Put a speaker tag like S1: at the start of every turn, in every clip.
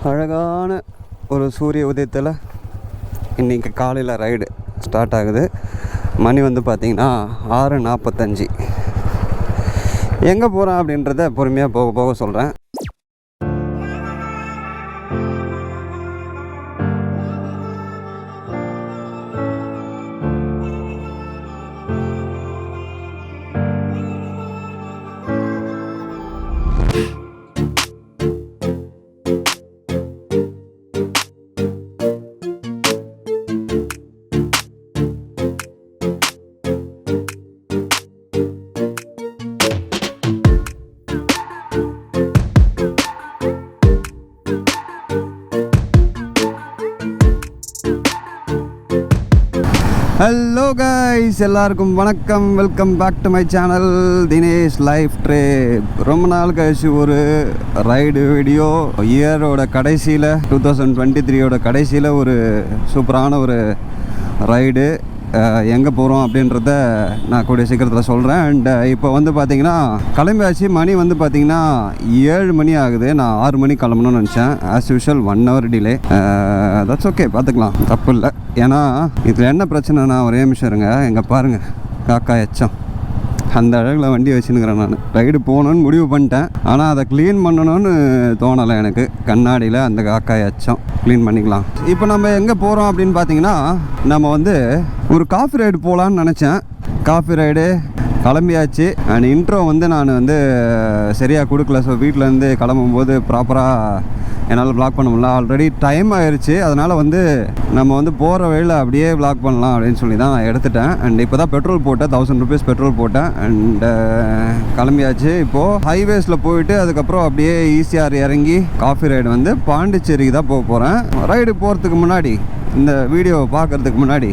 S1: அழகான ஒரு சூரிய உதயத்தில் இன்றைக்கி காலையில் ரைடு ஸ்டார்ட் ஆகுது. மணி வந்து பார்த்திங்கன்னா 6:45. எங்கே போகிறேன் அப்படின்றத பொறுமையாக போக போக சொல்கிறேன். ஹலோ கைஸ், எல்லாருக்கும் வணக்கம். Welcome back to my channel Dinesh life trip. ரொம்ப நாள் கழிச்சு ஒரு ரைடு வீடியோ. இயரோட கடைசியில் 2023 கடைசியில் ஒரு சூப்பரான ஒரு ரைடு. எங்கே போகிறோம் அப்படின்றத நான் கூடிய சீக்கிரத்தில் சொல்கிறேன். அண்ட் இப்போ வந்து பார்த்திங்கன்னா கிளம்பியாச்சு. மணி வந்து பார்த்திங்கன்னா 7 மணி ஆகுது. நான் 6 மணி கிளம்பணும்னு நினச்சேன். As usual 1 hour delay. That's okay, பார்த்துக்கலாம், தப்பு இல்லை. ஏன்னா இதில் என்ன பிரச்சனைனா, ஒரே நிமிஷம் இருங்க. எங்கே பாருங்கள், காக்கா எச்சம். அந்த அழகில் வண்டி வச்சுன்னுக்கிறேன். நான் ரைடு போகணுன்னு முடிவு பண்ணிட்டேன். ஆனால் அதை க்ளீன் பண்ணணும்னு தோணலை எனக்கு. கண்ணாடியில் அந்த காக்காய் எச்சம் க்ளீன் பண்ணிக்கலாம். இப்போ நம்ம எங்கே போகிறோம் அப்படின்னு பார்த்தீங்கன்னா, நம்ம வந்து ஒரு காஃபி ரைடு போகலான்னு நினச்சேன். காஃபி ரைடு கிளம்பியாச்சு. அண்ட் இன்ட்ரோ வந்து நான் வந்து சரியாக கொடுக்கல. ஸோ வீட்டிலேருந்து கிளம்பும்போது ப்ராப்பராக என்னால் வ்ளாக் பண்ண முடியல. ஆல்ரெடி டைம் ஆயிடுச்சு. அதனால் வந்து நம்ம வந்து போகிற வழியில் அப்படியே வ்ளாக் பண்ணலாம் அப்படின்னு சொல்லி தான் நான் எடுத்துட்டேன். அண்ட் இப்போ தான் பெட்ரோல் போட்டேன், 1000 rupees பெட்ரோல் போட்டேன். அண்டு கிளம்பியாச்சு. இப்போது ஹைவேஸில் போயிட்டு அதுக்கப்புறம் அப்படியே ஈசிஆர் இறங்கி காஃபி ரைடு வந்து பாண்டிச்சேரிக்கு தான் போக போகிறேன். ரைடு போகிறதுக்கு முன்னாடி, இந்த வீடியோவை பார்க்குறதுக்கு முன்னாடி,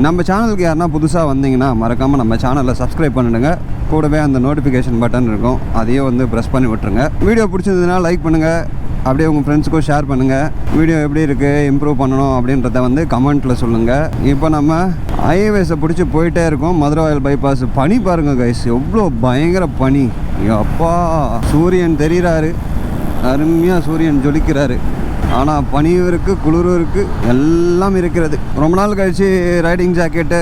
S1: நம்ம சேனலுக்கு யாருன்னா புதுசாக வந்தீங்கன்னா மறக்காமல் நம்ம சேனலை சப்ஸ்கிரைப் பண்ணிடுங்க. கூடவே அந்த நோட்டிஃபிகேஷன் பட்டன் இருக்கும், அதையும் வந்து ப்ரெஸ் பண்ணி விட்டுருங்க. வீடியோ பிடிச்சதுன்னா லைக் பண்ணுங்கள். அப்படியே உங்கள் ஃப்ரெண்ட்ஸுக்கும் ஷேர் பண்ணுங்கள். வீடியோ எப்படி இருக்குது, இம்ப்ரூவ் பண்ணணும் அப்படின்றத வந்து கமெண்ட்டில் சொல்லுங்கள். இப்போ நம்ம ஹைவேஸை பிடிச்சி போயிட்டே இருக்கோம். மதுரவாயல் பைபாஸ். பனி பாருங்கள் கைஸ், எவ்வளோ பயங்கர பனி. அப்பா, சூரியன் தெரிகிறாரு, அருமையாக சூரியன் ஜொலிக்கிறாரு. ஆனால் பனியும் இருக்குது, குளிரும் இருக்குது, எல்லாம் இருக்கிறது. ரொம்ப நாள் கழிச்சு riding jacket,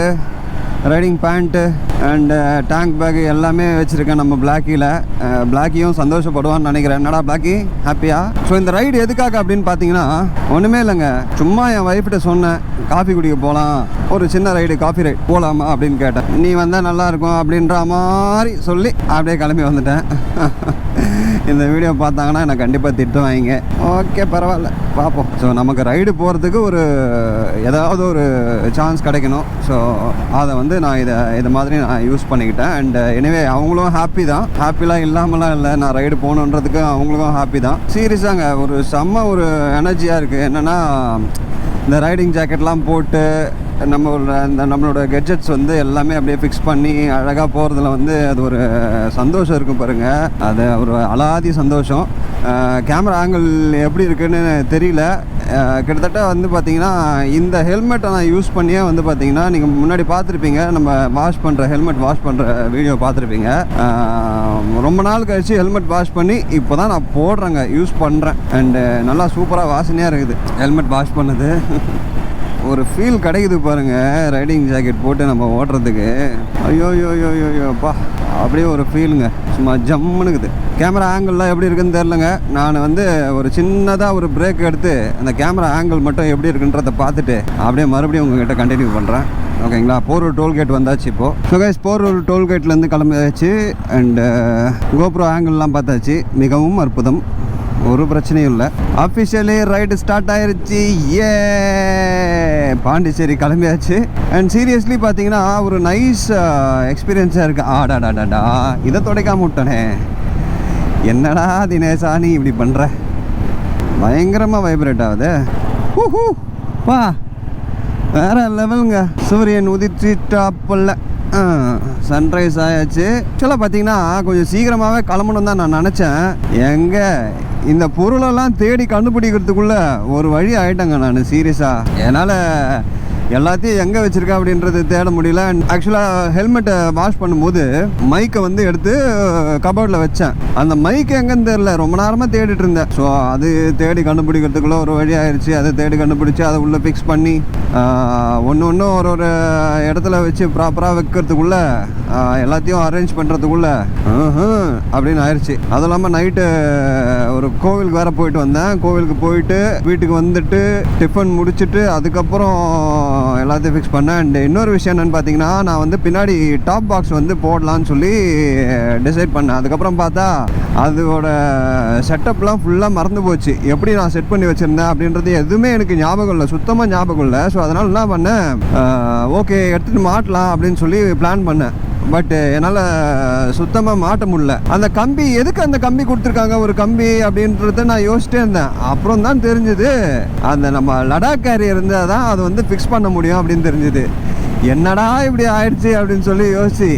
S1: riding pant and tank bag எல்லாமே வச்சுருக்கேன் நம்ம பிளாக்கியில். பிளாக்கியும் சந்தோஷப்படுவான்னு நினைக்கிறேன். என்னடா பிளாக்கி, ஹாப்பியா? ஸோ இந்த ரைடு எதுக்காக அப்படின்னு பார்த்தீங்கன்னா, ஒன்றுமே இல்லைங்க. சும்மா என் ஒய்ஃப்கிட்ட சொன்னேன், காஃபி குடிக்க போகலாம், ஒரு சின்ன ரைடு, காஃபி ரைடு போகலாமா அப்படின்னு கேட்டேன். நீ வந்தால் நல்லாயிருக்கும் அப்படின்ற மாதிரி சொல்லி அப்படியே கிளம்பி வந்துட்டேன். இந்த வீடியோ பார்த்தாங்கன்னா எனக்கு கண்டிப்பாக திட்டுவாங்க. ஓகே, பரவாயில்ல, பார்ப்போம். ஸோ நமக்கு ரைடு போகிறதுக்கு ஒரு ஏதாவது ஒரு சான்ஸ் கிடைக்கணும். ஸோ அதை வந்து நான் இது மாதிரி நான் யூஸ் பண்ணிக்கிட்டேன். அண்ட் எனவே அவங்களும் ஹாப்பி தான். ஹாப்பிலாம் இல்லாமலாம் இல்லை, நான் ரைடு போகணுன்றதுக்கு அவங்களுக்கும் ஹாப்பி தான். சீரியஸாங்க, ஒரு செம்ம ஒரு எனர்ஜியாக இருக்குது. என்னென்னா, இந்த ரைடிங் ஜாக்கெட்லாம் போட்டு நம்மளோட கெட்ஜெட்ஸ் வந்து எல்லாமே அப்படியே ஃபிக்ஸ் பண்ணி அழகாக போகிறதுல வந்து அது ஒரு சந்தோஷம் இருக்கும் பாருங்கள். அது ஒரு அலாதி சந்தோஷம். கேமரா ஆங்கிள் எப்படி இருக்குன்னு தெரியல. கிட்டத்தட்ட வந்து பார்த்திங்கன்னா இந்த ஹெல்மெட்டை நான் யூஸ் பண்ணியே வந்து பார்த்திங்கன்னா, நீங்கள் முன்னாடி பார்த்துருப்பீங்க, நம்ம ஹெல்மெட் வாஷ் பண்ணுற வீடியோ பார்த்துருப்பீங்க. ரொம்ப நாள் கழிச்சு ஹெல்மெட் வாஷ் பண்ணி இப்போ தான் நான் போடுறேங்க, யூஸ் பண்ணுறேன். அண்டு நல்லா சூப்பராக வாசனையாக இருக்குது ஹெல்மெட் வாஷ் பண்ணது. ஒரு ஃபீல் கிடைக்குது பாருங்கள், ரைடிங் ஜாக்கெட் போட்டு நம்ம ஓட்டுறதுக்கு. ஐயோப்பா, அப்படியே ஒரு ஃபீலுங்க, சும்மா ஜம்முனுக்குது. கேமரா ஆங்கிள்லாம் எப்படி இருக்குதுன்னு தெரிலங்க. நான் வந்து ஒரு சின்னதாக ஒரு பிரேக் எடுத்து அந்த கேமரா ஆங்கிள் மட்டும் எப்படி இருக்குன்றதை பார்த்துட்டு அப்படியே மறுபடியும் உங்கள்கிட்ட கண்டினியூ பண்ணுறேன். ஓகேங்களா? போரூர் டோல்கேட் வந்தாச்சு இப்போது. ஸோ கைஸ், போரூர் டோல்கேட்லேருந்து கிளம்பியாச்சு. அண்டு கோப்ரோ ஆங்கிள்லாம் பார்த்தாச்சு. மிகவும் அற்புதம், ஒரு பிரச்சனையும் இல்லை. அஃபிஷியலி ரைடு ஸ்டார்ட் ஆயிருச்சு. ஏ, பாண்டிச்சேரி கிளம்பியாச்சு. அண்ட் சீரியஸ்லி பார்த்தீங்கன்னா ஒரு நைஸ் எக்ஸ்பீரியன்ஸாக இருக்குது. ஆடாடாடாடா, இதை துடைக்காம விட்டனே. என்னடா தினேஷா நீ இப்படி பண்ணுற? பயங்கரமாக வைப்ரேட் ஆகுது. வா, வேற லெவலுங்க. சூரியன் உதிச்சிட்டாப்பில்ல, சன்ரைஸ் ஆயாச்சு. ஆக்சுவலாக பார்த்தீங்கன்னா கொஞ்சம் சீக்கிரமாகவே கிளம்பணும் தான் நான் நினச்சேன். எங்கே இந்த பொருளெல்லாம் தேடி கண்டுபிடிக்கிறதுக்குள்ளே ஒரு வழி ஆகிட்டேங்க நான். சீரியஸாக என்னால் எல்லாத்தையும் எங்கே வச்சுருக்கேன் அப்படின்றது தேட முடியல. ஆக்சுவலாக ஹெல்மெட்டை வாஷ் பண்ணும்போது மைக்கை வந்து எடுத்து கபோர்டில் வச்சேன். அந்த மைக்கு எங்கேன்னு தெரில, ரொம்ப நேரமாக தேடிட்டு இருந்தேன். ஸோ அது தேடி கண்டுபிடிக்கிறதுக்குள்ளே ஒரு வழி ஆயிடுச்சு. அதை தேடி கண்டுபிடிச்சி அதை உள்ளே ஃபிக்ஸ் பண்ணி ஒன்று ஒரு இடத்துல வச்சு ப்ராப்பராக வைக்கிறதுக்குள்ளே எல்லாத்தையும் அரேஞ்ச் பண்ணுறதுக்குள்ளே அப்படின்னு ஆயிடுச்சு. அதுவும் இல்லாமல் நைட்டு ஒரு கோவிலுக்கு வேறு போயிட்டு வந்தேன். கோவிலுக்கு போயிட்டு வீட்டுக்கு வந்துட்டு டிஃபன் முடிச்சுட்டு அதுக்கப்புறம் எல்லாத்தையும் ஃபிக்ஸ் பண்ணேன். அண்ட் இன்னொரு விஷயம் என்னென்னு பார்த்தீங்கன்னா, நான் வந்து பின்னாடி டாப் பாக்ஸ் வந்து போடலான்னு சொல்லி டிசைட் பண்ணேன். அதுக்கப்புறம் பார்த்தா அதோட செட்டப்லாம் ஃபுல்லாக மறந்து போச்சு. எப்படி நான் செட் பண்ணி வச்சுருந்தேன் அப்படின்றது எதுவுமே எனக்கு ஞாபகம் இல்லை, சுத்தமாக ஞாபகம் இல்லை. ஸோ அதனால் என்ன பண்ணேன், ஓகே எடுத்துகிட்டு மாட்டலாம் அப்படின்னு சொல்லி பிளான் பண்ணேன். பட் என்னால் சுத்தமாக மாட்ட முடியல. அந்த கம்பி எதுக்கு அந்த கம்பி கொடுத்துருக்காங்க ஒரு கம்பி அப்படின்றத நான் யோசிச்சிட்டே இருந்தேன். அப்புறம் தான் தெரிஞ்சுது, அந்த நம்ம லடாக் கேரியர் இருந்தால் தான் அது வந்து ஃபிக்ஸ் பண்ண முடியும் அப்படின்னு தெரிஞ்சுது. என்னடா இப்படி ஆயிடுச்சு அப்படின்னு சொல்லி யோசிச்சு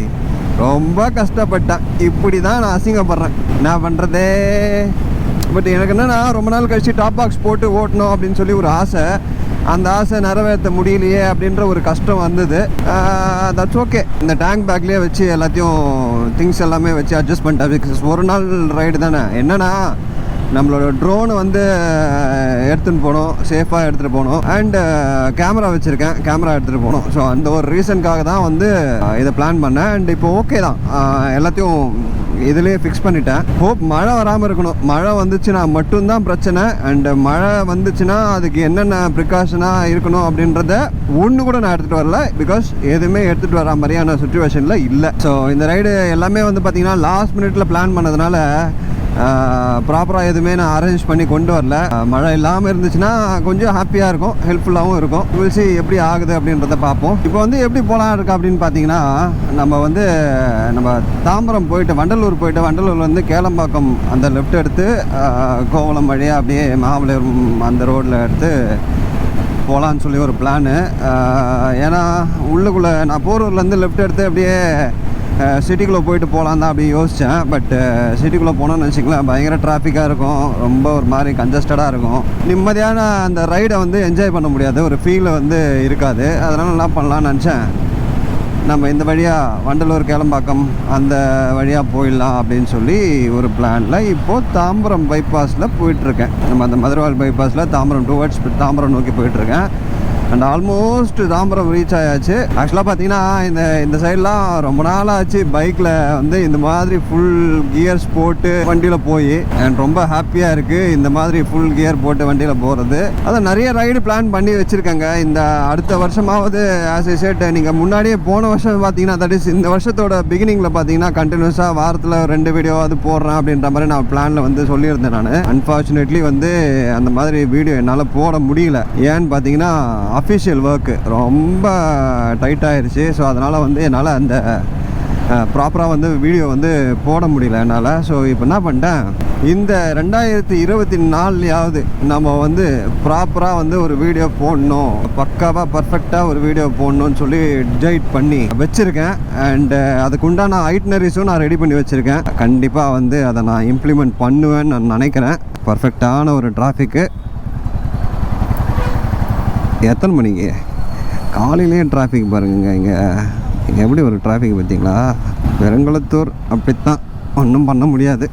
S1: ரொம்ப கஷ்டப்பட்டேன். இப்படி தான் நான் அசிங்கப்படுறேன், என்ன பண்ணுறதே. பட் எனக்கு என்னென்னா, ரொம்ப நாள் கழிச்சு டாப் பாக்ஸ் போட்டு ஓட்டணும் அப்படின்னு சொல்லி ஒரு ஆசை. அந்த ஆசை நிறைவேற்ற முடியலையே அப்படின்ற ஒரு கஷ்டம் வந்தது. That's okay. இந்த டேங்க் பேக்லேயே வச்சு எல்லாத்தையும் திங்ஸ் எல்லாமே வச்சு அட்ஜஸ்ட் பண்ணிட்டேன். பிகாஸ் ஒரு நாள் ரைடு தானே. என்னென்னா, நம்மளோட ட்ரோனை வந்து எடுத்துகிட்டு போகணும், சேஃபாக எடுத்துகிட்டு போகணும். அண்டு கேமரா வச்சுருக்கேன், கேமரா எடுத்துகிட்டு போகணும். ஸோ அந்த ஒரு ரீசனுக்காக தான் வந்து இதை பிளான் பண்ணேன். அண்ட் இப்போ ஓகே தான், எல்லாத்தையும் இதுலேயே ஃபிக்ஸ் பண்ணிட்டேன். ஹோப் மழை வராமல் இருக்கணும். மழை வந்துச்சுன்னா மட்டும்தான் பிரச்சனை. அண்டு மழை வந்துச்சுன்னா அதுக்கு என்னென்ன ப்ரிகாஷனாக இருக்கணும் அப்படின்றத ஒன்று கூட நான் எடுத்துகிட்டு வரல. பிகாஸ் எதுவுமே எடுத்துகிட்டு வர மாதிரியான சுச்சுவேஷனில் இல்லை. ஸோ இந்த ரைடு எல்லாமே வந்து பார்த்திங்கன்னா லாஸ்ட் மினிட்ல பிளான் பண்ணதுனால ப்ராப்பராக எதுவுமே நான் அரேஞ்ச் பண்ணி கொண்டு வரல. மழை இல்லாமல் இருந்துச்சுன்னா கொஞ்சம் ஹாப்பியாக இருக்கும், ஹெல்ப்ஃபுல்லாகவும் இருக்கும். வில்சி எப்படி ஆகுது அப்படின்றத பார்ப்போம். இப்போ வந்து எப்படி போகலாம் இருக்கு அப்படின்னு பார்த்தீங்கன்னா, நம்ம தாம்பரம் போயிட்டு வண்டலூர் வந்து கேளம்பாக்கம் அந்த லெஃப்ட் எடுத்து கோவளம் வழியாக அப்படியே மகாபலிபுரம் அந்த ரோட்டில் எடுத்து போகலான்னு சொல்லி ஒரு பிளானு. ஏன்னா உள்ளுக்குள்ளே நான் போரூர்லேருந்து லெஃப்ட் எடுத்து அப்படியே சிட்டிக்குள்ளே போயிட்டு போகலாம் தான் அப்படி யோசித்தேன். பட் சிட்டிக்குள்ளே போனோன்னு வச்சுக்கலாம், பயங்கர டிராஃபிக்காக இருக்கும், ரொம்ப ஒரு மாதிரி கன்ஜஸ்டடாக இருக்கும். நிம்மதியான அந்த ரைடை வந்து என்ஜாய் பண்ண முடியாது, ஒரு ஃபீல் வந்து இருக்காது. அதனால் என்ன பண்ணலான்னு நினச்சேன், நம்ம இந்த வழியாக வண்டலூர் கேளம்பாக்கம் அந்த வழியாக போயிடலாம் அப்படின்னு சொல்லி ஒரு பிளானில் இப்போது தாம்பரம் பைபாஸில் போயிட்டுருக்கேன். நம்ம அந்த மதுரவாயல் பைபாஸில் தாம்பரம் டுவர்ட்ஸ் தாம்பரம் நோக்கி போயிட்டுருக்கேன். அண்ட் ஆல்மோஸ்ட் தாம்பரம் ரீச் ஆயாச்சு. ஆக்சுவலாக பார்த்தீங்கன்னா இந்த சைட்லாம் ரொம்ப நாள் ஆச்சு பைக்கில் வந்து இந்த மாதிரி ஃபுல் கியர்ஸ் போட்டு வண்டியில் போய். அண்ட் ரொம்ப ஹாப்பியாக இருக்குது இந்த மாதிரி ஃபுல் கியர் போட்டு வண்டியில் போகிறது. அதான் நிறைய ரைடு பிளான் பண்ணி வச்சுருக்கேங்க இந்த அடுத்த வருஷமாவது. ஆஸ் ஐ செட், நீங்கள் முன்னாடியே போன வருஷம் பார்த்தீங்கன்னா, தட் இஸ் இந்த வருஷத்தோட பிகினிங்கில் பார்த்தீங்கன்னா கண்டினியூஸாக வாரத்தில் 2 வீடியோ அது போடுறேன் அப்படின்ற மாதிரி நான் பிளானில் வந்து சொல்லியிருந்தேன். நான் அன்ஃபார்ச்சுனேட்லி வந்து அந்த மாதிரி வீடியோ என்னால் போட முடியல. ஏன்னு பார்த்தீங்கன்னா, அஃபிஷியல் ஒர்க்கு ரொம்ப டைட் ஆயிடுச்சு. ஸோ அதனால் வந்து என்னால் அந்த ப்ராப்பராக வந்து வீடியோ வந்து போட முடியல என்னால். ஸோ இப்போ என்ன பண்ணிட்டேன், இந்த 2024 நம்ம வந்து ப்ராப்பராக வந்து ஒரு வீடியோ போடணும், பக்காவாக பர்ஃபெக்டாக ஒரு வீடியோ போடணும்னு சொல்லி டிசைட் பண்ணி வச்சுருக்கேன். அண்டு அதுக்குண்டான ஐட்னரிஸும் நான் ரெடி பண்ணி வச்சுருக்கேன். கண்டிப்பாக வந்து அதை நான் இம்ப்ளிமெண்ட் பண்ணுவேன்னு நான் நினைக்கிறேன். பர்ஃபெக்டான ஒரு டிராஃபிக்கு. எத்தனை மணிக்கு காலையிலேயே டிராஃபிக் பாருங்க. இங்கே எப்படி ஒரு டிராஃபிக் பார்த்தீங்களா? பெருங்குளத்தூர் அப்படித்தான், ஒன்றும் பண்ண முடியாது.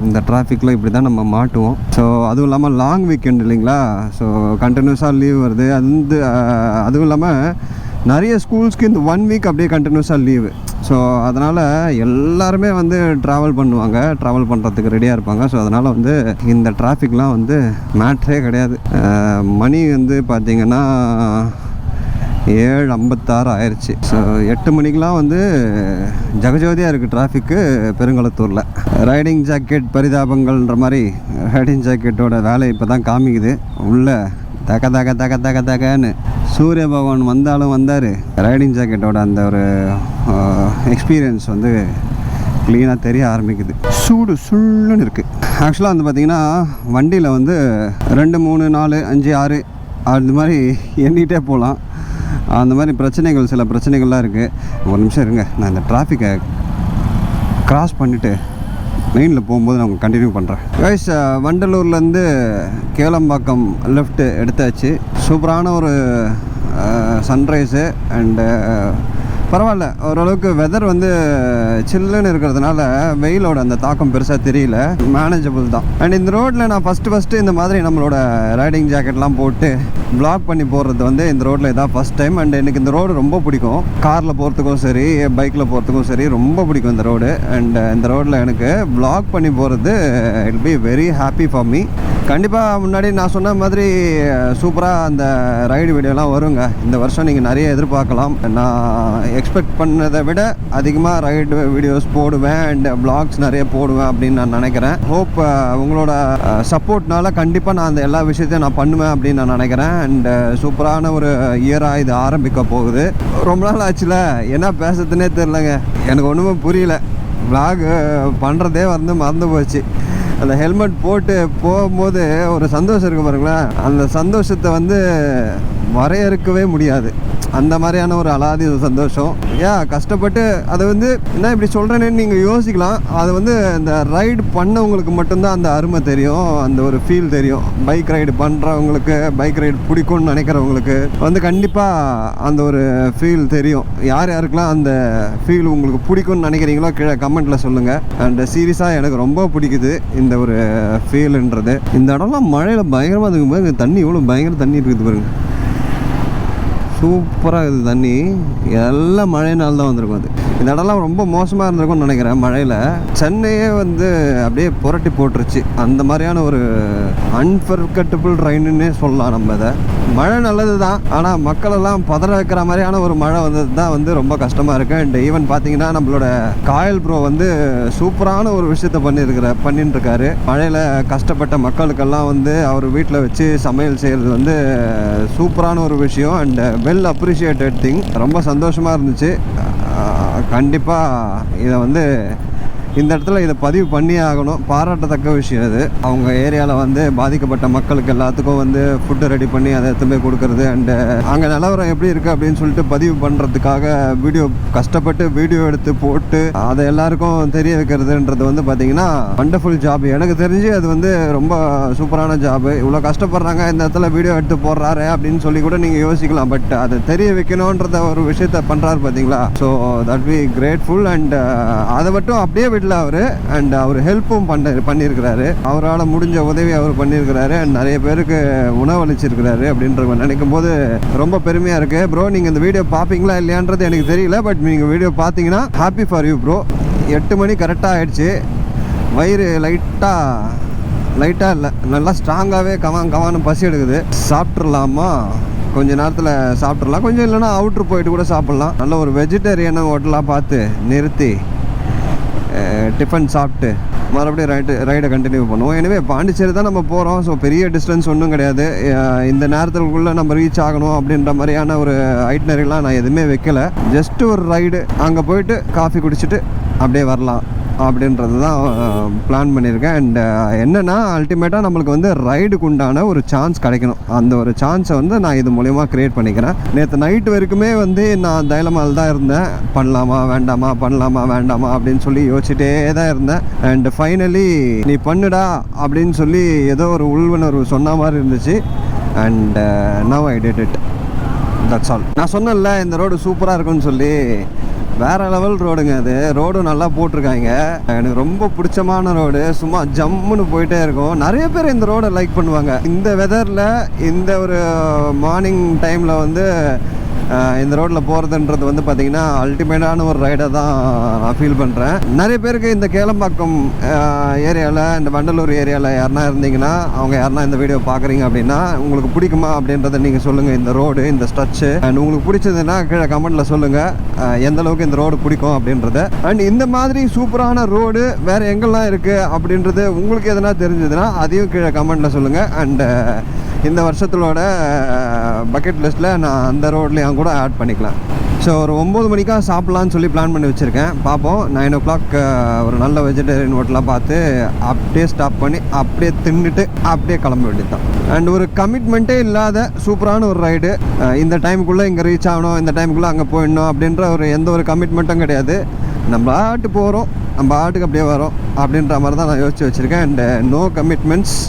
S1: இந்த டிராஃபிக்கில் இப்படி தான் நம்ம மாட்டுவோம். ஸோ அதுவும் இல்லாமல் லாங் வீக்கெண்ட் இல்லைங்களா? ஸோ கண்டினியூஸாக லீவ் வருது. அதுவும் இல்லாமல் நிறைய ஸ்கூல்ஸ்க்கு இந்த 1 வீக் அப்படியே கண்டினியூஸாக லீவு. ஸோ அதனால் எல்லாருமே வந்து ட்ராவல் பண்ணுவாங்க, ட்ராவல் பண்ணுறதுக்கு ரெடியாக இருப்பாங்க. ஸோ அதனால் வந்து இந்த டிராஃபிக்லாம் வந்து மேட்ரே கிடையாது. மணி வந்து பார்த்திங்கன்னா 7:56 ஆயிடுச்சு. ஸோ 8 மணிக்கெலாம் வந்து ஜகஜோதியாக இருக்குது டிராஃபிக்கு பெருங்குளத்தூரில். ரைடிங் ஜாக்கெட் பரிதாபங்கள்ன்ற மாதிரி ரைடிங் ஜாக்கெட்டோட வேலை இப்போ தான் காமிக்குது. உள்ளே தகன்னு சூரிய பகவான் வந்தார். ரைடிங் ஜாக்கெட்டோட அந்த ஒரு எக்ஸ்பீரியன்ஸ் வந்து க்ளீனாக தெரிய ஆரம்பிக்குது. சுள்ளுன்னு இருக்குது. ஆக்சுவலாக வந்து பார்த்திங்கன்னா வண்டியில் வந்து 2, 3, 4, 5, 6 அது மாதிரி எண்ணிகிட்டே போகலாம். அந்த மாதிரி சில பிரச்சனைகள்லாம் இருக்குது. ஒரு நிமிஷம் இருங்க, நான் இந்த டிராஃபிக்கை க்ராஸ் பண்ணிவிட்டு மெயினில் போகும்போது நான் உங்களுக்கு கண்டினியூ பண்ணுறேன். கைஸ், வண்டலூர்லேருந்து கேளம்பாக்கம் லெஃப்ட்டு எடுத்தாச்சு. சூப்பரான ஒரு சன்ரைஸு அண்டு பரவாயில்ல, ஓரளவுக்கு வெதர் வந்து சில்லுன்னு இருக்கிறதுனால வெயிலோட அந்த தாக்கம் பெருசாக தெரியல, மேனேஜபிள் தான். அண்ட் இந்த ரோட்டில் நான் ஃபஸ்ட்டு இந்த மாதிரி நம்மளோட ரைடிங் ஜாக்கெட்லாம் போட்டு வ்ளாக் பண்ணி போகிறது வந்து இந்த ரோட்டில் இதான் ஃபஸ்ட் டைம். அண்ட் எனக்கு இந்த ரோடு ரொம்ப பிடிக்கும், காரில் போகிறதுக்கும் சரி பைக்கில் போகிறதுக்கும் சரி ரொம்ப பிடிக்கும் இந்த ரோடு. அண்ட் இந்த ரோட்டில் எனக்கு வ்ளாக் பண்ணி போகிறது it be very happy for me. கண்டிப்பாக முன்னாடி நான் சொன்ன மாதிரி சூப்பராக அந்த ரைடு வீடியோலாம் வருங்க. இந்த வருஷம் நீங்கள் நிறைய எதிர்பார்க்கலாம். நான் எக்ஸ்பெக்ட் பண்ணதை விட அதிகமாக ரைடு வீடியோஸ் போடுவேன் அண்ட் வ்ளாக்ஸ் நிறைய போடுவேன் அப்படின்னு நான் நினைக்கிறேன். ஹோப் உங்களோட சப்போர்ட்னால கண்டிப்பாக நான் அந்த எல்லா விஷயத்தையும் நான் பண்ணுவேன் அப்படின்னு நான் நினைக்கிறேன். அண்ட் சூப்பரான ஒரு இயராக இது ஆரம்பிக்க போகுது. ரொம்ப நாள் ஆச்சுல, என்ன பேசுறதுனே தெரிலங்க, எனக்கு ஒன்றுமே புரியல. வ்ளாக் பண்ணுறதே வந்து மறந்து போச்சு. அந்த ஹெல்மெட் போட்டு போகும்போது ஒரு சந்தோஷம் இருக்குது பாருங்களேன், அந்த சந்தோஷத்தை வந்து வரையறுக்கவே முடியாது. அந்த மாதிரியான ஒரு அலாதி சந்தோஷம். கஷ்டப்பட்டு அதை வந்து என்ன இப்படி சொல்கிறேன்னு நீங்கள் யோசிக்கலாம். அது வந்து இந்த ரைடு பண்ணவங்களுக்கு மட்டும்தான் அந்த அருமை தெரியும், அந்த ஒரு ஃபீல் தெரியும். பைக் ரைடு பண்ணுறவங்களுக்கு, பைக் ரைடு பிடிக்கும்னு நினைக்கிறவங்களுக்கு வந்து கண்டிப்பாக அந்த ஒரு ஃபீல் தெரியும். யார் யாருக்கெல்லாம் அந்த ஃபீல் உங்களுக்கு பிடிக்கும்னு நினைக்கிறீங்களோ கீழே கமெண்ட்டில் சொல்லுங்கள். அண்ட் சீரியஸாக எனக்கு ரொம்ப பிடிக்குது இந்த ஒரு ஃபீலுன்றது. இந்த இடம்லாம் மழையில் பயங்கரமாக இருக்கும்போது தண்ணி எவ்வளோ பயங்கர தண்ணி இருக்குது பாருங்க, சூப்பராக இருக்குது தண்ணி. எல்லாம் மழையினால தான் வந்திருக்கும். அது இந்த இடம்லாம் ரொம்ப மோசமாக இருந்திருக்கும்னு நினைக்கிறேன். மழையில் சென்னையே வந்து அப்படியே புரட்டி போட்டுருச்சு. அந்த மாதிரியான ஒரு அன்ஃபர்கட்டபிள் ரைடுன்னே சொல்லலாம் நம்ம இதை. மழை நல்லது தான், ஆனால் மக்களெல்லாம் பதற வைக்கிற மாதிரியான ஒரு மழை வந்தது தான் வந்து ரொம்ப கஷ்டமாக இருக்குது. அண்ட் ஈவன் பார்த்தீங்கன்னா நம்மளோட காயல் ப்ரோ வந்து சூப்பரான ஒரு விஷயத்த பண்ணிட்டு இருக்காரு. மழையில் கஷ்டப்பட்ட மக்களுக்கெல்லாம் வந்து அவர் வீட்டில் வச்சு சமையல் செய்கிறது வந்து சூப்பரான ஒரு விஷயம். And well appreciated thing. ரொம்ப சந்தோஷமாக இருந்துச்சு. கண்டிப்பாக இதை வந்து இந்த இடத்துல இதை பதிவு பண்ணி ஆகணும். பாராட்டத்தக்க விஷயம் இது. அவங்க ஏரியாவில் வந்து பாதிக்கப்பட்ட மக்களுக்கு எல்லாத்துக்கும் வந்து ஃபுட்டு ரெடி பண்ணி அதை எடுத்துமே கொடுக்கறது. அண்டு அங்கே நிலவரம் எப்படி இருக்குது அப்படின்னு சொல்லிட்டு பதிவு பண்ணுறதுக்காக கஷ்டப்பட்டு வீடியோ எடுத்து போட்டு அதை எல்லாருக்கும் தெரிய வைக்கிறதுன்றது வந்து பார்த்திங்கன்னா வண்டர்ஃபுல் ஜாப். எனக்கு தெரிஞ்சு அது வந்து ரொம்ப சூப்பரான ஜாபு. இவ்வளோ கஷ்டப்படுறாங்க, இந்த இடத்துல வீடியோ எடுத்து போடுறாரு அப்படின்னு சொல்லி கூட நீங்கள் யோசிக்கலாம். பட் அதை தெரிய வைக்கணுன்றத ஒரு விஷயத்த பண்ணுறாரு பார்த்தீங்களா. So that be grateful. And அதை மட்டும் அப்படியே அவர் அண்ட் அவர் ஹெல்ப்பும் பண்ணியிருக்கிறாரு. அவரால் முடிஞ்ச உதவி அவர் பண்ணியிருக்கிறாரு. அண்ட் நிறைய பேருக்கு உணவளிச்சிருக்கிறாரு அப்படின்ற நினைக்கும் போது ரொம்ப பெருமையாக இருக்குது. ப்ரோ நீங்கள் இந்த வீடியோ பார்ப்பீங்களா இல்லையான்றது எனக்கு தெரியல, பட் நீங்கள் வீடியோ பார்த்தீங்கன்னா ஹாப்பி ஃபார் யூ ப்ரோ. 8 மணி கரெக்டாக ஆகிடுச்சு. வயிறு லைட்டாக இல்லை, நல்லா ஸ்ட்ராங்காகவே கவான்னு பசி எடுக்குது. சாப்பிட்றலாமா? கொஞ்சம் நேரத்தில் சாப்பிட்றலாம், கொஞ்சம் இல்லைன்னா அவுட்ரு போயிட்டு கூட சாப்பிட்லாம். நல்ல ஒரு வெஜிடேரியன் ஹோட்டலாக பார்த்து நிறுத்தி டிஃபன் சாப்பிட்டு மறுபடியும் ரைடை கண்டினியூ பண்ணுவோம். எனவே பாண்டிச்சேரி தான் நம்ம போகிறோம். ஸோ பெரிய டிஸ்டன்ஸ் ஒன்றும் கிடையாது. இந்த நேரத்துக்குள்ளே நம்ம ரீச் ஆகணும் அப்படின்ற மாதிரியான ஒரு ஐட்னரிலாம் நான் எதுவுமே வைக்கலை. ஜஸ்ட்டு ஒரு ரைடு, அங்கே போயிட்டு காஃபி குடிச்சிட்டு அப்படியே வரலாம் அப்படின்றது தான் பிளான் பண்ணியிருக்கேன். அண்ட் என்னென்னா அல்டிமேட்டாக நம்மளுக்கு வந்து ரைடுக்கு உண்டான ஒரு சான்ஸ் கிடைக்கணும். அந்த ஒரு சான்ஸை வந்து நான் இது மூலயமா க்ரியேட் பண்ணிக்கிறேன். நேற்று நைட்டு வரைக்குமே வந்து நான் தைலமால் தான் இருந்தேன். பண்ணலாமா வேண்டாமா அப்படின்னு சொல்லி யோசிச்சுட்டே தான் இருந்தேன். அண்ட் ஃபைனலி நீ பண்ணுடா அப்படின்னு சொல்லி ஏதோ ஒரு உள்வுணர்வு சொன்ன மாதிரி இருந்துச்சு. And now I did it. That's all. நான் சொன்னேன்ல இந்த ரோடு சூப்பராக இருக்குன்னு சொல்லி, வேறு லெவல் ரோடுங்க. அது ரோடு நல்லா போட்டிருக்காங்க. எனக்கு ரொம்ப பிடிச்சமான ரோடு. சும்மா ஜம்முன்னு போயிட்டே இருக்கும். நிறைய பேர் இந்த ரோடை லைக் பண்ணுவாங்க. இந்த வெதரில் இந்த ஒரு மார்னிங் டைமில் வந்து இந்த ரோட்டில் போகிறதுன்றது வந்து பார்த்திங்கன்னா அல்டிமேட்டான ஒரு ரைடை தான் நான் ஃபீல் பண்ணுறேன். நிறைய பேருக்கு இந்த கேளம்பாக்கம் ஏரியாவில், இந்த வண்டலூர் ஏரியாவில் யாருனா இருந்தீங்கன்னா, அவங்க யாருனா இந்த வீடியோ பார்க்குறீங்க அப்படின்னா உங்களுக்கு பிடிக்குமா அப்படின்றத நீங்கள் சொல்லுங்கள். இந்த ரோடு, இந்த ஸ்ட்ரெச்சு. அண்ட் உங்களுக்கு பிடிச்சதுன்னா கீழே கமெண்ட்டில் சொல்லுங்கள் எந்த அளவுக்கு இந்த ரோடு பிடிக்கும் அப்படின்றத. அண்ட் இந்த மாதிரி சூப்பரான ரோடு வேறு எங்கெல்லாம் இருக்குது அப்படின்றது உங்களுக்கு எதனா தெரிஞ்சதுன்னா அதையும் கீழே கமெண்ட்டில் சொல்லுங்கள். அண்டு இந்த வருஷத்தோட பக்கெட் லிஸ்ட்டில் நான் அந்த ரோட்லேயும் கூட ஆட் பண்ணிக்கலாம். ஸோ ஒரு 9 மணிக்காக சாப்பிட்லான்னு சொல்லி பிளான் பண்ணி வச்சுருக்கேன். பார்ப்போம். 9 o'clock ஒரு நல்ல வெஜிடேரியன் ஹோட்டலாக பார்த்து அப்படியே ஸ்டாப் பண்ணி அப்படியே தின்னுட்டு அப்படியே கிளம்ப வேண்டியது தான். அண்ட் ஒரு கமிட்மெண்ட்டே இல்லாத சூப்பரான ஒரு ரைடு. இந்த டைமுக்குள்ளே இங்கே ரீச் ஆகணும், இந்த டைமுக்குள்ளே அங்கே போயிடணும் அப்படின்ற எந்த ஒரு கமிட்மெண்ட்டும் கிடையாது. நம்ம ஆட்டு போகிறோம், நம்ம ஆட்டுக்கு அப்படியே வரோம் அப்படின்ற மாதிரி தான் நான் யோசிச்சு வச்சுருக்கேன். அண்ட் நோ கமிட்மெண்ட்ஸ்,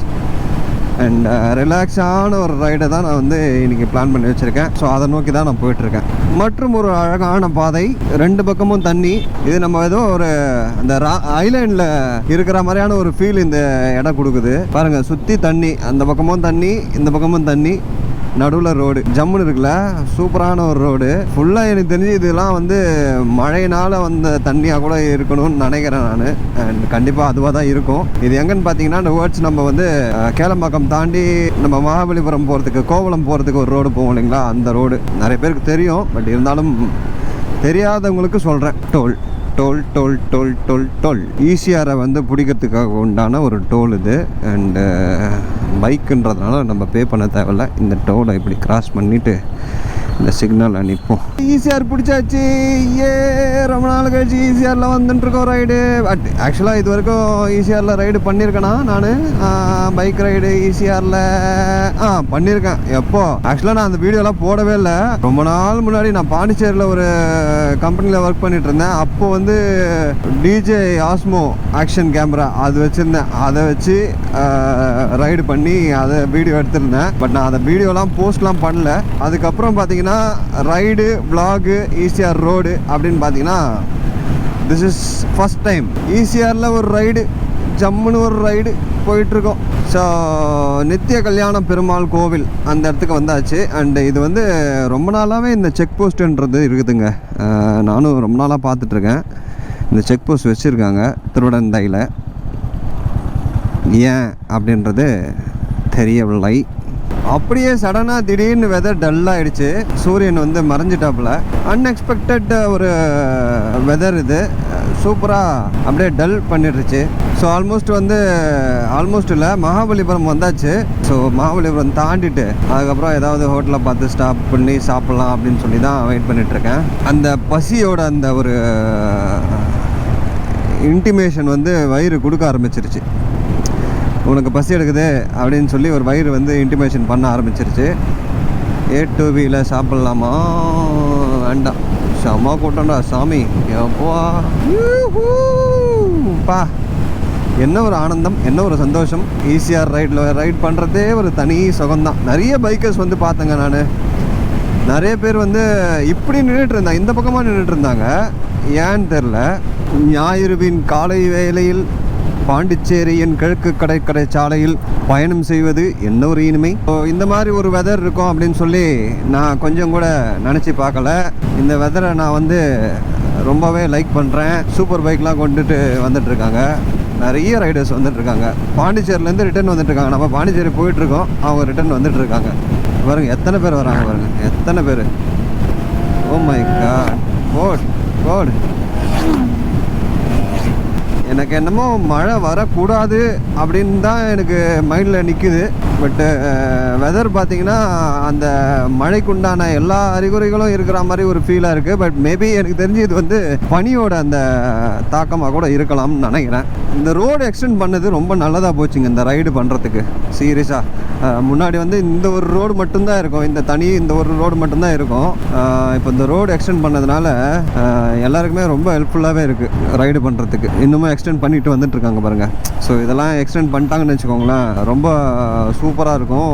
S1: அண்ட் ரிலாக்ஸான ஒரு ரைடை தான் நான் வந்து இன்றைக்கி பிளான் பண்ணி வச்சுருக்கேன். ஸோ அதை நோக்கி தான் நான் போயிட்டுருக்கேன். மற்றும் ஒரு அழகான பாதை, 2 பக்கமும் தண்ணி. இது நம்ம ஏதோ ஒரு அந்த ஐலேண்டில் இருக்கிற மாதிரியான ஒரு ஃபீல் இந்த இடம் கொடுக்குது. பாருங்கள், சுற்றி தண்ணி, அந்த பக்கமும் தண்ணி, இந்த பக்கமும் தண்ணி, நடுவில் ரோடு, ஜம்முன்னு இருக்குல்ல, சூப்பரான ஒரு ரோடு. ஃபுல்லாக எனக்கு தெரிஞ்சு இதெல்லாம் வந்து மழையினால் வந்த தண்ணியாக கூட இருக்கணும்னு நினைக்கிறேன் நான். அண்ட் கண்டிப்பாக அதுவாக தான் இருக்கும். இது எங்கன்னு பார்த்தீங்கன்னா, இந்த வேர்ட்ஸ் நம்ம வந்து கேளம்பாக்கம் தாண்டி நம்ம மகாபலிபுரம் போகிறதுக்கு, கோவளம் போகிறதுக்கு ஒரு ரோடு போவோம் இல்லைங்களா, அந்த ரோடு நிறைய பேருக்கு தெரியும். பட் இருந்தாலும் தெரியாதவங்களுக்கு சொல்கிறேன். Toll toll toll toll toll toll ஈசிஆரை வந்து பிடிக்கிறதுக்காக உண்டான ஒரு டோல் இது. அண்டு பைக்குன்றதுனால நம்ம பே பண்ண தேவையில்ல. இந்த டோலை இப்படி கிராஸ் பண்ணிவிட்டு இந்த சிக்னலில் நிற்போம். ஈசிஆர் பிடிச்சாச்சு. ரொம்ப நாள் கழிச்சு ஈசிஆரில் வந்துட்டுருக்கோம் ரைடு. பட் ஆக்சுவலாக இது வரைக்கும் ஈசிஆரில் ரைடு பண்ணியிருக்கேனா நான், பைக் ரைடு ஈசிஆரில் பண்ணியிருக்கேன். எப்போ ஆக்சுவலாக நான் அந்த வீடியோலாம் போடவே இல்லை. ரொம்ப நாள் முன்னாடி நான் பாண்டிச்சேரியில் ஒரு கம்பெனியில் ஒர்க் பண்ணிட்டு இருந்தேன். அப்போ வந்து டிஜே ஆஸ்மோ ஆக்ஷன் கேமரா அது வச்சுருந்தேன். அதை வச்சு ரைடு பண்ணி அதை வீடியோ எடுத்திருந்தேன். பட் நான் அந்த வீடியோலாம் போஸ்ட்லாம் பண்ணல. அதுக்கப்புறம் பார்த்தீங்கன்னா ரைடு விலாகு ஈசிஆர் ரோடு அப்படின்னு பார்த்தீங்கன்னா திஸ் இஸ் ஃபஸ்ட் டைம் ஈசிஆரில் ஒரு ரைடு, ஜம்முன்னு ஒரு ரைடு போயிட்டுருக்கோம். ஸோ நித்திய கல்யாண பெருமாள் கோவில் அந்த இடத்துக்கு வந்தாச்சு. அண்டு இது வந்து ரொம்ப நாளாகவே இந்த செக் போஸ்ட்டுன்றது இருக்குதுங்க. நானும் ரொம்ப நாளாக பார்த்துட்ருக்கேன். இந்த செக் போஸ்ட் வச்சுருக்காங்க திருவடந்தையில். ஏன் அப்படின்றது தெரியவில்லை. அப்படியே சடனாக திடீர்னு வெதர் டல்லாகிடுச்சு. சூரியன் வந்து மறைஞ்சிட்டாப்புல. அன்எக்ஸ்பெக்டட் ஒரு வெதர் இது. சூப்பராக அப்படியே டல் பண்ணிடுச்சு. ஸோ ஆல்மோஸ்ட் இல்லை, மகாபலிபுரம் வந்தாச்சு. ஸோ மகாபலிபுரம் தாண்டிட்டு அதுக்கப்புறம் ஏதாவது ஹோட்டலில் பார்த்து ஸ்டாப் பண்ணி சாப்பிட்லாம் அப்படின்னு சொல்லி தான் வெயிட் பண்ணிகிட்ருக்கேன். அந்த பசியோட அந்த ஒரு இன்டிமேஷன் வந்து வயிறு கொடுக்க ஆரம்பிச்சிருச்சு. உனக்கு பசி எடுக்குது அப்படின்னு சொல்லி ஒரு வயிறு வந்து இன்டிமேஷன் பண்ண ஆரம்பிச்சிருச்சு. A2Bயில் சாப்பிட்லாமா? வேண்டாம், செம்ம கூட்டம்டா சாமி. எப்போப்பா என்ன ஒரு ஆனந்தம், என்ன ஒரு சந்தோஷம். ஈசிஆர் ரைட் பண்ணுறதே ஒரு தனி சுகம்தான். நிறைய பைக்கர்ஸ் வந்து பார்த்தேங்க நான். நிறைய பேர் வந்து இப்படி நின்றுட்டு இருந்தாங்க, இந்த பக்கமாக நின்றுட்டு இருந்தாங்க. ஏன்னு தெரில. ஞாயிறுவின் காலை வேளையில் பாண்டிச்சேரியின் கிழக்கு கடற்கரை சாலையில் பயணம் செய்வது என்ன ஒரு இனிமை. இந்த மாதிரி ஒரு வெதர் இருக்கும் அப்படின்னு சொல்லி நான் கொஞ்சம் கூட நினச்சி பார்க்கல. இந்த வெதரை நான் வந்து ரொம்பவே லைக் பண்ணுறேன். சூப்பர் பைக்லாம் கொண்டுட்டு வந்துட்டுருக்காங்க. நிறைய ரைடர்ஸ் வந்துட்டுருக்காங்க. பாண்டிச்சேரியிலேருந்து ரிட்டர்ன் வந்துட்டுருக்காங்க. நம்ம பாண்டிச்சேரி போயிட்டுருக்கோம், அவங்க ரிட்டர்ன் வந்துட்டுருக்காங்க. பாருங்க எத்தனை பேர் வராங்க, பாருங்க எத்தனை பேர். Oh my god, goat goat. எனக்கு என்னமோ மழை வரக்கூடாது அப்படின்னு தான் எனக்கு மைண்டில் நிற்குது. பட்டு வெதர் பார்த்திங்கன்னா அந்த மழைக்குண்டான எல்லா அறிகுறிகளும் இருக்கிற மாதிரி ஒரு ஃபீலாக இருக்குது. பட் மேபி எனக்கு தெரிஞ்சு இது வந்து பனியோட அந்த தாக்கமாக கூட இருக்கலாம்னு நினைக்கிறேன். இந்த ரோடு எக்ஸ்டெண்ட் பண்ணது ரொம்ப நல்லதாக போச்சுங்க இந்த ரைடு பண்ணுறதுக்கு. சீரியஸாக முன்னாடி வந்து இந்த ஒரு ரோடு மட்டும்தான் இருக்கும், இந்த ஒரு ரோடு மட்டும்தான் இருக்கும். இப்போ இந்த ரோடு எக்ஸ்டெண்ட் பண்ணதுனால எல்லாருக்குமே ரொம்ப ஹெல்ப்ஃபுல்லாகவே இருக்குது ரைடு பண்ணுறதுக்கு. இன்னுமும் எக்ஸ்டெண்ட் பண்ணிட்டு வந்துட்டுருக்காங்க பாருங்கள். ஸோ இதெல்லாம் எக்ஸ்டெண்ட் பண்ணிட்டாங்கன்னு வச்சுக்கோங்களேன், ரொம்ப சூப்பராக இருக்கும்.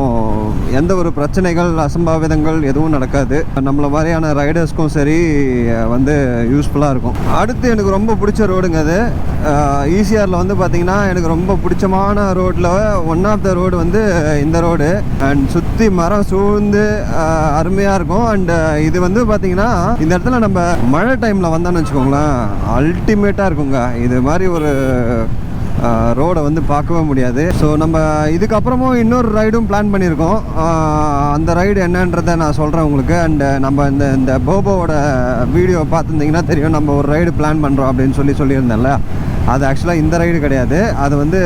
S1: எந்த ஒரு பிரச்சனைகள் அசம்பாவிதங்கள் எதுவும் நடக்காது. நம்மளை மாதிரியான ரைடர்ஸ்க்கும் சரி வந்து யூஸ்ஃபுல்லாக இருக்கும். அடுத்து எனக்கு ரொம்ப பிடிச்ச ரோடுங்க அது. ஈசிஆரில் வந்து பார்த்திங்கன்னா எனக்கு ரொம்ப பிடிச்சமான ரோட்டில் ஒன் ஆஃப் த ரோடு வந்து இந்த ரோடு. அண்ட் சுற்றி மரம் சூழ்ந்து அருமையாக இருக்கும். அண்ட் இது வந்து பார்த்திங்கன்னா இந்த இடத்துல நம்ம மழை டைமில் வந்தோன்னு வச்சுக்கோங்களேன், அல்டிமேட்டாக இருக்குங்க. இது மாதிரி ஒரு ரோடை வந்து பார்க்கவே முடியாது. ஸோ நம்ம இதுக்கப்புறமும் இன்னொரு ரைடும் பிளான் பண்ணியிருக்கோம். அந்த ரைடு என்னன்றதை நான் சொல்கிறேன் உங்களுக்கு. அண்டு நம்ம இந்த போபோவோட வீடியோ பார்த்துருந்தீங்கன்னா தெரியும், நம்ம ஒரு ரைடு பிளான் பண்ணுறோம் அப்படின்னு சொல்லியிருந்தேன்ல. அது ஆக்சுவலாக இந்த ரைடு கிடையாது, அது வந்து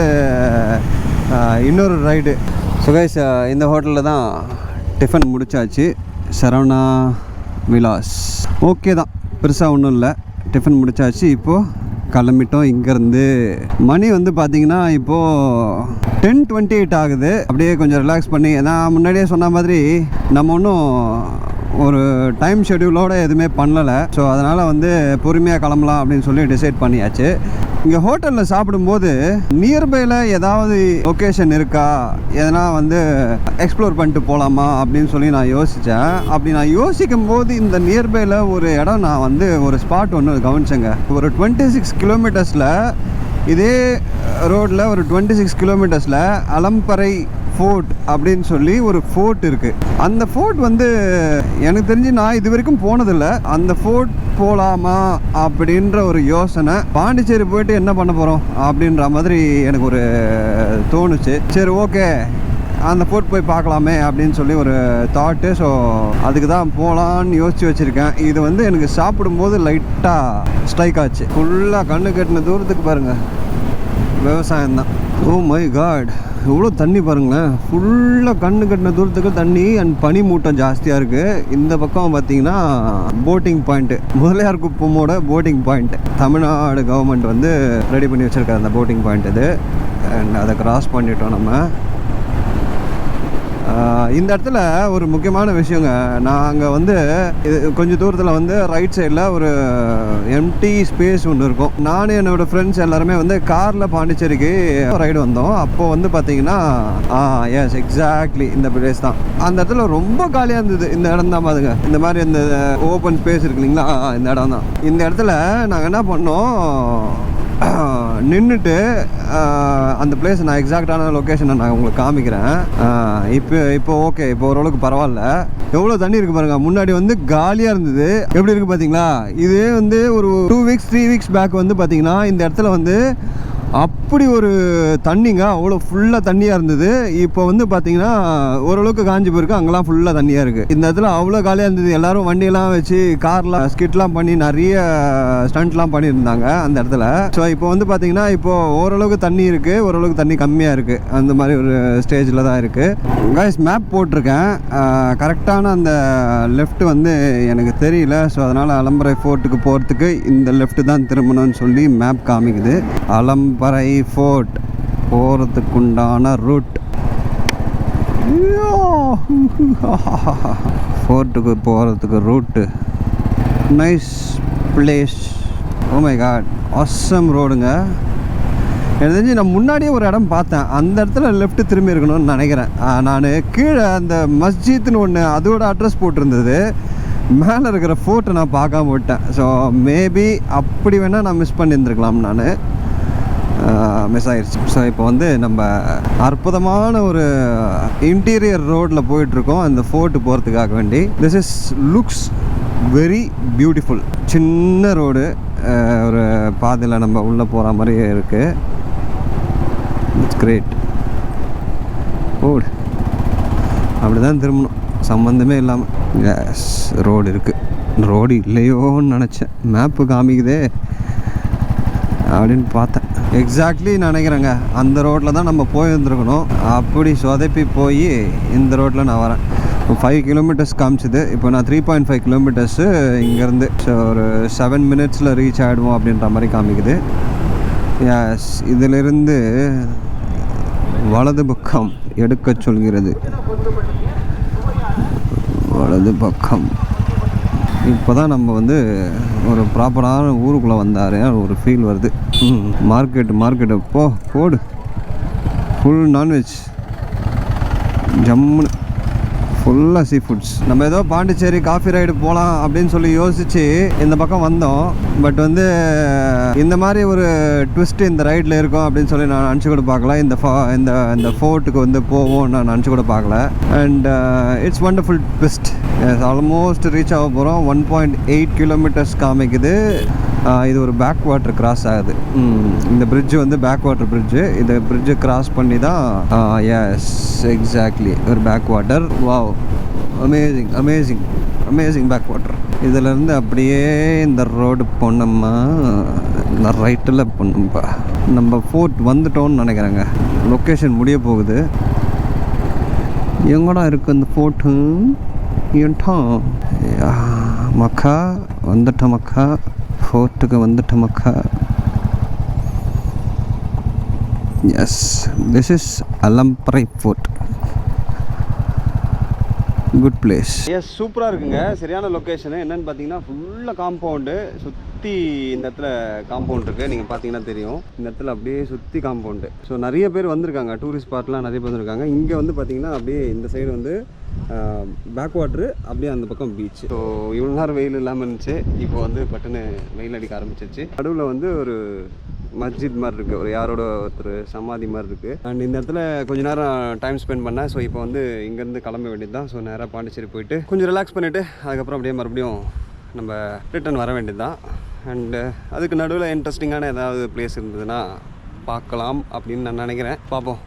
S1: இன்னொரு ரைடு. ஸோ கைஸ், இந்த ஹோட்டலில் தான் டிஃபன் முடிச்சாச்சு. சரவணா விலாஸ் ஓகே தான், பெருசாக ஒன்றும் இல்லை. டிஃபன் முடிச்சாச்சு. இப்போது கிளம்பிட்டோம் இங்கேருந்து. மணி வந்து பார்த்திங்கன்னா இப்போது 10:28 ஆகுது. அப்படியே கொஞ்சம் ரிலாக்ஸ் பண்ணி, நான் முன்னாடியே சொன்ன மாதிரி நம்ம ஒன்றும் ஒரு டைம் ஷெடியூலோடு எதுவுமே பண்ணலை. ஸோ அதனால் வந்து பொறுமையாக கிளம்பலாம் அப்படின்னு சொல்லி டிசைட் பண்ணியாச்சு. இங்கே ஹோட்டலில் சாப்பிடும்போது நியர்பையில் ஏதாவது லொக்கேஷன் இருக்கா, எதனா வந்து எக்ஸ்ப்ளோர் பண்ணிட்டு போகலாமா அப்படின்னு சொல்லி நான் யோசித்தேன். அப்படி நான் யோசிக்கும் போது இந்த நியர்பையில் ஒரு இடம் நான் வந்து ஒரு ஸ்பாட் ஒன்று கவனிச்சேங்க. ஒரு 26 கிலோமீட்டர்ஸில் இதே ரோட்டில் ஒரு 26 கிலோமீட்டர்ஸில் அலம்பறை ஃபோர்ட் அப்படின்னு சொல்லி ஒரு ஃபோர்ட் இருக்குது. அந்த ஃபோர்ட் வந்து எனக்கு தெரிஞ்சு நான் இது வரைக்கும் போனதில்லை. அந்த ஃபோர்ட் போகலாமா அப்படின்ற ஒரு யோசனை, பாண்டிச்சேரி போயிட்டு என்ன பண்ண போகிறோம் அப்படின்ற மாதிரி எனக்கு ஒரு தோணுச்சு. சரி ஓகே, அந்த ஃபோர்ட் போய் பார்க்கலாமே அப்படின்னு சொல்லி ஒரு தாட்டு. ஸோ அதுக்கு தான் போகலான்னு யோசித்து வச்சுருக்கேன். இது வந்து எனக்கு சாப்பிடும்போது லைட்டாக ஸ்ட்ரைக் ஆச்சு. ஃபுல்லாக கண்ணு கட்டின தூரத்துக்கு பாருங்கள் விவசாயம் தான். ஓ மை காட், எவ்வளோ தண்ணி பாருங்களேன். ஃபுல்லாக கண்ணு கட்டின தூரத்துக்கு தண்ணி அண்ட் பனி மூட்டம் ஜாஸ்தியாக இருக்குது. இந்த பக்கம் பார்த்தீங்கன்னா போட்டிங் பாயிண்ட்டு, முதலியார் குப்பமோட போட்டிங் பாயிண்ட்டு தமிழ்நாடு கவர்மெண்ட் வந்து ரெடி பண்ணி வச்சுருக்காரு அந்த போட்டிங் பாயிண்ட் இது. அண்ட் அதை கிராஸ் பண்ணிட்டோம் நம்ம. இந்த இடத்துல ஒரு முக்கியமான விஷயங்க, நாங்கள் வந்து இது கொஞ்சம் தூரத்தில் வந்து ரைட் சைடில் ஒரு எம்டி ஸ்பேஸ் ஒன்று இருக்கும். நானும் என்னோடய ஃப்ரெண்ட்ஸ் எல்லாருமே வந்து காரில் பாண்டிச்சேரிக்கு ரைடு வந்தோம். அப்போது வந்து பார்த்தீங்கன்னா எஸ் எக்ஸாக்ட்லி இந்த பிளேஸ் தான். அந்த இடத்துல ரொம்ப காலியாக இருந்தது. இந்த இடம் தான் பாருங்க, இந்த மாதிரி இந்த ஓப்பன் ஸ்பேஸ் இருக்கு இல்லைங்களா, இந்த இடம் தான். இந்த இடத்துல நாங்கள் என்ன பண்ணோம், நின்றுட்டு அந்த பிளேஸ் நான் எக்ஸாக்டான லொக்கேஷனை நான் உங்களுக்கு காமிக்கிறேன். இப்போ ஓகே, இப்போ ஓரளவுக்கு பரவாயில்ல. எவ்வளோ தண்ணி இருக்குது பாருங்கள். முன்னாடி வந்து காலியாக இருந்தது, எப்படி இருக்குது பார்த்தீங்களா. இதே வந்து ஒரு 2 வீக்ஸ் 3 வீக்ஸ் பேக் வந்து பார்த்தீங்கன்னா இந்த இடத்துல வந்து அப்படி ஒரு தண்ணிங்க, அவ்வளோ ஃபுல்லாக தண்ணியாக இருந்தது. இப்போ வந்து பார்த்தீங்கன்னா ஓரளவுக்கு காஞ்சி போயிருக்கு, அங்கெல்லாம் ஃபுல்லாக தண்ணியாக இருக்குது. இந்த இடத்துல அவ்வளோ காலியாக இருந்தது. எல்லோரும் வண்டியெல்லாம் வச்சு கார்லாம் ஸ்கிட்லாம் பண்ணி நிறைய ஸ்டண்ட்லாம் பண்ணியிருந்தாங்க அந்த இடத்துல. ஸோ இப்போ வந்து பார்த்தீங்கன்னா இப்போது ஓரளவுக்கு தண்ணி இருக்குது, ஓரளவுக்கு தண்ணி கம்மியாக இருக்குது, அந்த மாதிரி ஒரு ஸ்டேஜில் தான் இருக்குது. கைஸ் மேப் போட்டிருக்கேன், கரெக்டான அந்த லெஃப்ட் வந்து எனக்கு தெரியல. ஸோ அதனால் அலம்பறை ஃபோர்ட்டுக்கு போகிறதுக்கு இந்த லெஃப்ட்டு தான் திரும்பணும்னு சொல்லி மேப் காமிக்குது. அலம்பறை ஃபோர்ட் போகிறதுக்குண்டான ரூட், ஃபோர்ட்டுக்கு போகிறதுக்கு route. Nice place. Oh my God, awesome ரோடுங்க. எனக்கு தெரிஞ்சு நான் முன்னாடியே ஒரு இடம் பார்த்தேன், அந்த இடத்துல லெஃப்ட்டு திரும்பி இருக்கணும்னு நினைக்கிறேன். நான் கீழே அந்த மஸ்ஜித்னு ஒன்று அதோட அட்ரஸ் போட்டிருந்தது, மேலே இருக்கிற ஃபோர்ட்டை நான் பார்க்காம விட்டேன். ஸோ மேபி அப்படி வேணால் நான் மிஸ் பண்ணியிருந்துருக்கலாம், நான் மிஸ் ஆயிடுச்சு. ஸோ இப்போ வந்து நம்ம அற்புதமான ஒரு இன்டீரியர் ரோட்டில் போயிட்டுருக்கோம் அந்த ஃபோர்ட்டு போகிறதுக்காக வேண்டி. This is looks very beautiful. சின்ன ரோடு, ஒரு பாதையில் நம்ம உள்ளே போகிற மாதிரியே இருக்குது. It's great. ரோடு அப்படி தான் திரும்பணும், சம்மந்தமே இல்லாமல். எஸ், ரோடு இருக்குது. ரோடு இல்லையோன்னு நினச்சேன், மேப்பு காமிக்குதே அப்படின்னு பார்த்தேன். எக்ஸாக்ட்லி நினைக்கிறேங்க அந்த ரோட்டில் தான் நம்ம போயிருந்துருக்கணும். அப்படி சொதப்பி போய் இந்த ரோட்டில் நான் வரேன். 5 கிலோமீட்டர்ஸ் காமிச்சிது. இப்போ நான் 3.5 கிலோமீட்டர்ஸு இங்கேருந்து. ஸோ ஒரு 7 மினிட்ஸில் ரீச் ஆகிடுவோம் அப்படின்ற மாதிரி காமிக்குது. எஸ், இதிலிருந்து வலது பக்கம் எடுக்க சொல்கிறது. வலது பக்கம். இப்போ தான் நம்ம வந்து ஒரு ப்ராப்பரான ஊருக்குள்ளே வந்தார் ஒரு ஃபீல் வருது. மார்க்கெட்டு போடு ஃபுல் நான்வெஜ், ஜம்முன்னு ஃபுல்லாக சீ ஃபுட்ஸ். நம்ம ஏதோ பாண்டிச்சேரி காஃபி ரைடு போகலாம் அப்படின்னு சொல்லி யோசித்து இந்த பக்கம் வந்தோம். பட் வந்து இந்த மாதிரி ஒரு ட்விஸ்ட்டு இந்த ரைடில் இருக்கும் அப்படின்னு சொல்லி நான் நினச்சி கூட பார்க்கல. இந்த ஃபோர்ட்டுக்கு வந்து போவோம் நான் நினச்சி கூட பார்க்கல. And it's wonderful twist. Almost reach ஆக போகிறோம். 1.8 கிலோமீட்டர்ஸ் காமிக்குது. இது ஒரு பேக் வாட்டர் கிராஸ் ஆகுது. இந்த பிரிட்ஜு வந்து பேக் வாட்டர் பிரிட்ஜு. இந்த பிரிட்ஜை கிராஸ் பண்ணி தான் எஸ் எக்ஸாக்ட்லி ஒரு back water. Wow, amazing amazing amazing back water. இதிலேருந்து அப்படியே இந்த ரோடு போனோம்மா, இந்த ரைட்டில் போனோம்ப்பா. நம்ம ஃபோர்ட் வந்துட்டோம்னு நினைக்கிறேங்க. லொக்கேஷன் முடிய போகுது. எங்கடா இருக்குது இந்த ஃபோர்ட்டு? ஏன்ட்டா மக்கா வந்துட்ட மக்கா, ஃபோர்ட்டுக்கு வந்துட்ட மக்கா. Yes, this is Alambarai fort. Good place. Yes, சூப்பராக இருக்குங்க. சரியான லொக்கேஷனு. என்னென்னு பார்த்தீங்கன்னா ஃபுல்லாக காம்பவுண்டு சுற்றி இந்த இடத்துல காம்பவுண்ட் இருக்குது. நீங்கள் பார்த்தீங்கன்னா தெரியும், இந்த இடத்துல அப்படியே சுற்றி காம்பவுண்டு. ஸோ நிறைய பேர் வந்திருக்காங்க, டூரிஸ்ட் ஸ்பாட்லாம் நிறைய பேர் வந்திருக்காங்க. இங்கே வந்து பார்த்தீங்கன்னா அப்படியே இந்த சைடு வந்து பேக் வாட்ரு, அப்படியே அந்த பக்கம் பீச். ஸோ இவ்வளோ நேரம் வெயில் இல்லாமல் இருந்துச்சு, இப்போ வந்து பட்டுன்னு வெயில் அடிக்க ஆரம்பிச்சிச்சு. நடுவில் வந்து ஒரு மஸ்ஜித் மாதிரி இருக்குது, ஒரு யாரோட ஒருத்தர் சமாதி மாதிரி இருக்குது. அண்ட் இந்த இடத்துல கொஞ்சம் நேரம் டைம் ஸ்பெண்ட் பண்ணேன். ஸோ இப்போ வந்து இங்கேருந்து கிளம்ப வேண்டியது தான். ஸோ நேராக பாண்டிச்சேரி போயிட்டு கொஞ்சம் ரிலாக்ஸ் பண்ணிவிட்டு அதுக்கப்புறம் அப்படியே மறுபடியும் நம்ம ரிட்டர்ன் வர வேண்டியது தான். அண்டு அதுக்கு நடுவில் இன்ட்ரெஸ்டிங்கான ஏதாவது பிளேஸ் இருந்ததுன்னா பார்க்கலாம் அப்படின்னு நான் நினைக்கிறேன். பார்ப்போம்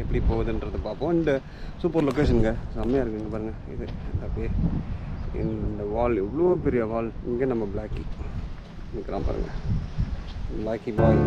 S1: எப்படி போகுதுன்றது பார்ப்போம். அண்டு சூப்பர் லொக்கேஷனுங்க, செம்மையாக இருக்குங்க. பாருங்கள், இது அப்படியே இந்த வால், எவ்வளோ பெரிய வால். இங்கே நம்ம பிளாக்கி நிற்கிறான் பாருங்கள், பிளாக்கி பாய்.